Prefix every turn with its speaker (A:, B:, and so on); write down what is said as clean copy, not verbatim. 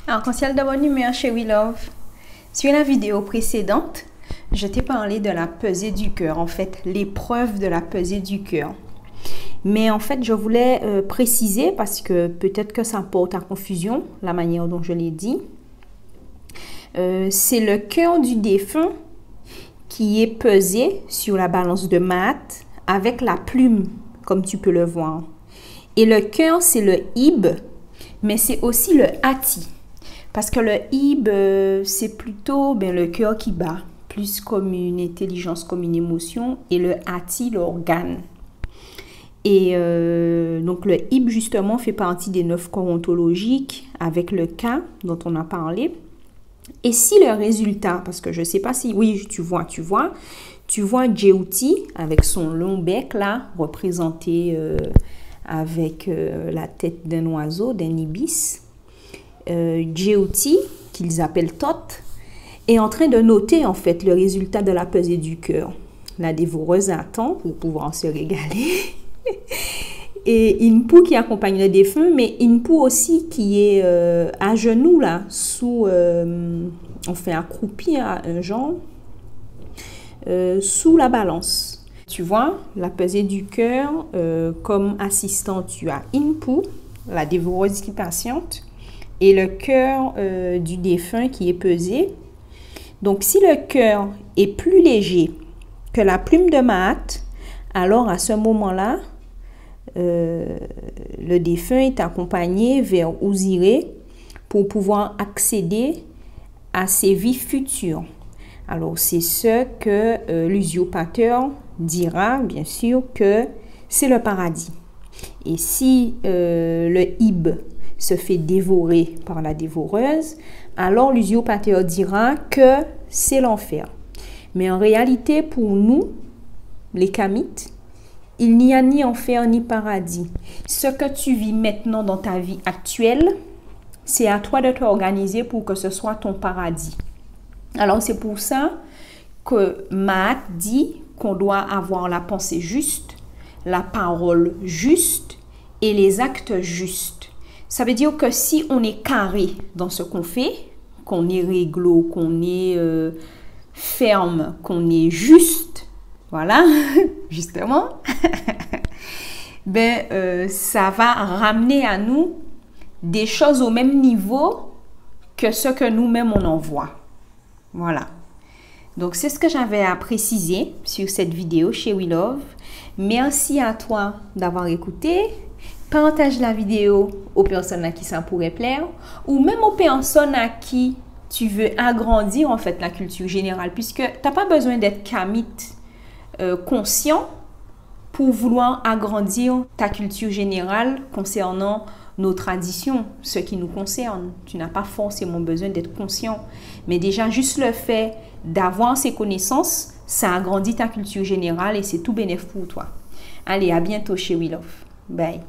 A: Arc-en-ciel de bonne humeur chez We Love. Sur la vidéo précédente, je t'ai parlé de la pesée du cœur, en fait, l'épreuve de la pesée du cœur. Mais en fait, je voulais préciser, parce que peut-être que ça porte à confusion, la manière dont je l'ai dit. C'est le cœur du défunt qui est pesé sur la balance de Maat avec la plume, comme tu peux le voir. Et le cœur, c'est le Ib, mais c'est aussi le Hati. Parce que le Ib, c'est plutôt le cœur qui bat, plus comme une intelligence, comme une émotion, et le Hati, l'organe. Et donc le Ib, justement, fait partie des 9 corps ontologiques avec le K dont on a parlé. Et si le résultat, parce que je ne sais pas si, oui, tu vois Djeuti avec son long bec là, représenté avec la tête d'un oiseau, d'un ibis. Djeuti, qu'ils appellent Thoth, est en train de noter en fait le résultat de la pesée du cœur. La dévoreuse attend pour pouvoir se régaler. Et Inpu qui accompagne le défunt, mais Inpu aussi qui est à genoux là, sous, on fait accroupi à un genre, sous la balance. Tu vois, la pesée du cœur, comme assistant, tu as Inpu, la dévoreuse qui patiente, et le cœur du défunt qui est pesé. Donc, si le cœur est plus léger que la plume de Maat, alors à ce moment-là, le défunt est accompagné vers Ouziré pour pouvoir accéder à ses vies futures. Alors, c'est ce que l'usiopateur dira, bien sûr, que c'est le paradis. Et si le Ib se fait dévorer par la dévoreuse, alors l'usiopateur dira que c'est l'enfer. Mais en réalité, pour nous, les Kamites, il n'y a ni enfer ni paradis. Ce que tu vis maintenant dans ta vie actuelle, c'est à toi de t'organiser pour que ce soit ton paradis. Alors c'est pour ça que Maat dit qu'on doit avoir la pensée juste, la parole juste et les actes justes. Ça veut dire que si on est carré dans ce qu'on fait, qu'on est réglo, qu'on est ferme, qu'on est juste, voilà, justement, ça va ramener à nous des choses au même niveau que ce que nous-mêmes on envoie. Voilà. Donc, c'est ce que j'avais à préciser sur cette vidéo chez We Love. Merci à toi d'avoir écouté. Partage la vidéo aux personnes à qui ça pourrait plaire ou même aux personnes à qui tu veux agrandir en fait la culture générale, puisque tu n'as pas besoin d'être kamite conscient pour vouloir agrandir ta culture générale concernant nos traditions, ce qui nous concerne. Tu n'as pas forcément besoin d'être conscient, mais déjà juste le fait d'avoir ces connaissances, ça agrandit ta culture générale et c'est tout bénéf pour toi. Allez, à bientôt chez We Love. Bye.